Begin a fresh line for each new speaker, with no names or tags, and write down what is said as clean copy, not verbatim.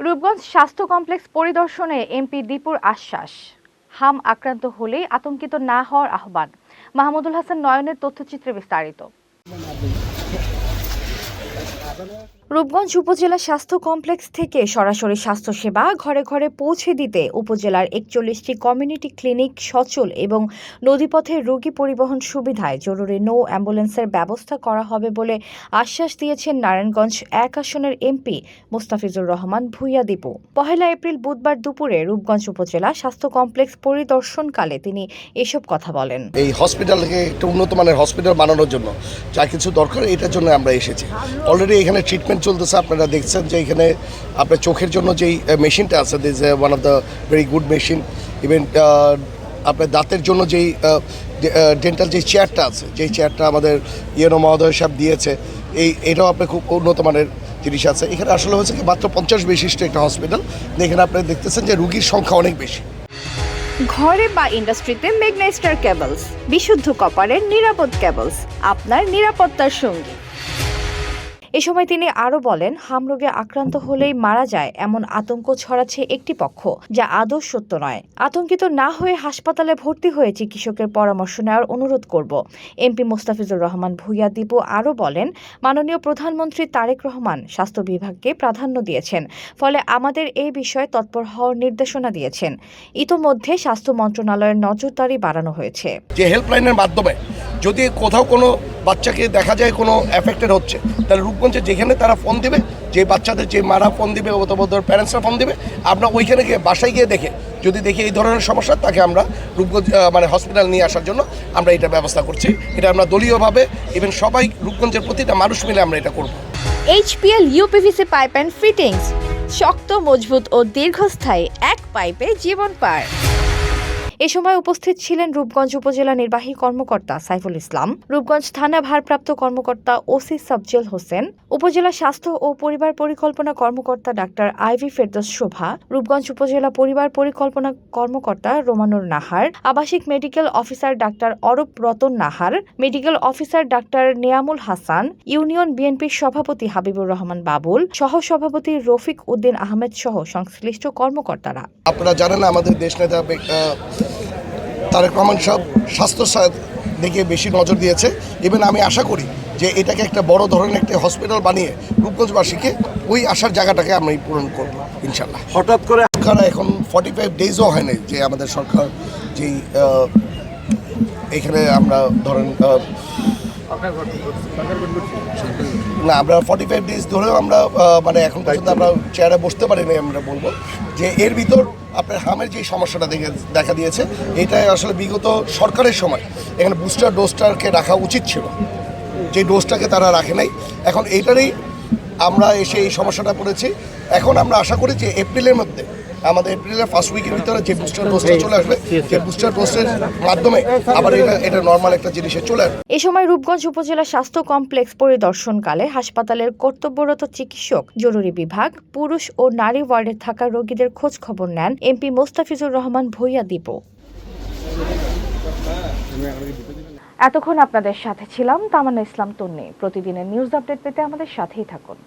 রূপগঞ্জ স্বাস্থ্য কমপ্লেক্স পরিদর্শনে এমপি দীপুর আশ্বাস, হাম আক্রান্ত হলেই আতঙ্কিত না হওয়ার আহ্বান। মাহমুদুল হাসান নয়নের তথ্যচিত্রে বিস্তারিত। রূপগঞ্জ উপজেলা স্বাস্থ্য কমপ্লেক্স থেকে সরাসরি স্বাস্থ্যসেবা ঘরে ঘরে পৌঁছে দিতে উপজেলার ৪১টি কমিউনিটি ক্লিনিক সচল এবং নদীপথে রোগী পরিবহন সুবিধায় জরুরি নৌ অ্যাম্বুলেন্সের ব্যবস্থা করা হবে বলে আশ্বাস দিয়েছেন নারায়ণগঞ্জ ১ আসনের এমপি মোস্তাফিজুর রহমান ভূঁইয়া দীপু। ১ এপ্রিল বুধবার দুপুরে রূপগঞ্জ উপজেলা স্বাস্থ্য কমপ্লেক্স পরিদর্শনকালে তিনি এসব কথা বলেন।
এই হসপিটালকে একটা উন্নত মানের হসপিটাল বানানোর জন্য যা কিছু দরকার এটার জন্য আমরা এসেছি। অলরেডি এখানে ট্রিটমেন্ট চলতেছে। আপনারা দেখছেন যে এখানে আপনার চোখের জন্য যেই মেশিনটা আছে, this is one of the very good machine. Even আপনার দাঁতের জন্য যেই ডেন্টাল যে চেয়ারটা আছে, যেই চেয়ারটা আমাদের ইয়েনো মহোদয় সাহেব দিয়েছে, এটাও আপনার খুব উন্নত মানের জিনিস আছে। এখানে আসলে হচ্ছে কি মাত্র ৫০ বিশিষ্ট একটা হসপিটাল। এখানে আপনারা দেখতেছেন যে রুগীর সংখ্যা অনেক বেশি।
ঘরে বা ইন্ডাস্ট্রিতে ম্যাগনেস্টার কেবলস, বিশুদ্ধ কপারের নিরাপদ কেবলস, আপনার নিরাপত্তার সঙ্গী। এ সময় তিনি আরও বলেন, হামরোগে আক্রান্ত হলেই মারা যায় এমন আতঙ্ক ছড়াচ্ছে একটি পক্ষ, যা আদৌ সত্য নয়। আতঙ্কিত না হয়ে হাসপাতালে ভর্তি হয়ে চিকিৎসকের পরামর্শ নেওয়ার অনুরোধ করব। এমপি মোস্তাফিজুর রহমান ভূঁইয়া দীপু আরও বলেন, মাননীয় প্রধানমন্ত্রী তারেক রহমান স্বাস্থ্য বিভাগকে প্রাধান্য দিয়েছেন, ফলে আমাদের এই বিষয়ে তৎপর হওয়ার নির্দেশনা দিয়েছেন। ইতোমধ্যে স্বাস্থ্য মন্ত্রণালয়ের নজরদারি বাড়ানো হয়েছে।
যে হেল্পলাইনের মাধ্যমে যদি কোথাও কোনো বাচ্চাকে দেখা যায় কোনো এফেক্টেড হচ্ছে, তাহলে রূপগঞ্জে যেখানে তারা ফোন দেবে, যে বাচ্চাদের যে মারা ফোন দেবে অথবা প্যারেন্টসরা ফোন দেবে, আমরা ওইখানে গিয়ে বাসায় গিয়ে দেখে যদি দেখি এই ধরনের সমস্যা, তাকে আমরা রূপগঞ্জ হসপিটাল নিয়ে আসার জন্য আমরা এটা ব্যবস্থা করছি। এটা আমরা দলীয়ভাবে ইভেন সবাই রূপগঞ্জের প্রতিটা মানুষ মিলে আমরা এটা করব।
HPL uPVC pipe and fittings, শক্ত, মজবুত ও দীর্ঘস্থায়ী, এক পাইপে জীবন পার। এ সময় উপস্থিত ছিলেন রূপগঞ্জ উপজেলা নির্বাহী কর্মকর্তা সাইফুল ইসলাম, রূপগঞ্জ থানা ভারপ্রাপ্ত কর্মকর্তা ওসি সাবজেল হোসেন, উপজেলা স্বাস্থ্য ও পরিবার পরিকল্পনা কর্মকর্তা ডাক্তার আইভি ফেরদৌস শোভা, রূপগঞ্জ উপজেলা পরিবার পরিকল্পনা কর্মকর্তা রোমানুর নাহার, আবাসিক medical officer doctor Arup Ratan Nahar, medical officer doctor Neyamul Hasan, union বিএনপির সভাপতি হাবিবুর রহমান বাবুল, সহ সভাপতি রফিক উদ্দিন আহমেদ সহ সংশ্লিষ্ট কর্মকর্তারা।
আপনারা জানেন আমাদের দেশ নেতা তারেক রহমান সাহেব স্বাস্থ্য দিকে বেশি নজর দিয়েছে। ইভেন আমি আশা করি যে এটাকে একটা বড় ধরনের একটা হসপিটাল বানিয়ে রূপগঞ্জবাসীকে ওই আসার জায়গাটাকে আমরা পূরণ করব ইনশাল্লাহ। হঠাৎ করে এখন 45 ডেজও হয় নাই যে আমাদের সরকার যেই এখানে আমরা ধরেন না, আমরা 45 ডেজ ধরেও আমরা এখন পর্যন্ত আমরা চেয়ারে বসতে পারি নাই। আমরা বলবো যে এর ভিতর আপনার হামের যে সমস্যাটা দেখা দিয়েছে, এটাই আসলে বিগত সরকারের সময় এখানে বুস্টার ডোজটাকে রাখা উচিত ছিল, যে ডোজটাকে তারা রাখে নাই। এখন এইটারই আমরা এসে এই সমস্যাটা পড়েছি। এখন আমরা আশা করি যে এপ্রিলের মধ্যে, আমাদের এপ্রিলের ফার্স্ট উইকের ভিতরে যে বুস্টার ডোজটা চলে আসবে, যে বুস্টার ডোজের মাধ্যমে আবার এটা নর্মাল একটা জিনিসে চলে আসবে।
এ সময় রূপগঞ্জ উপজেলা স্বাস্থ্য কমপ্লেক্স পরিদর্শনকালে হাসপাতালের কর্তব্যরত চিকিৎসক, জরুরি বিভাগ, পুরুষ ও নারী ওয়ার্ডে থাকা রোগীদের খোঁজ খবর নেন এমপি মোস্তাফিজুর রহমান ভূঁইয়া দীপু। এতক্ষণ আপনাদের সাথে ছিলাম তামান্না ইসলাম তন্নি। প্রতিদিনের নিউজ আপডেট পেতে আমাদের সাথেই থাকুন।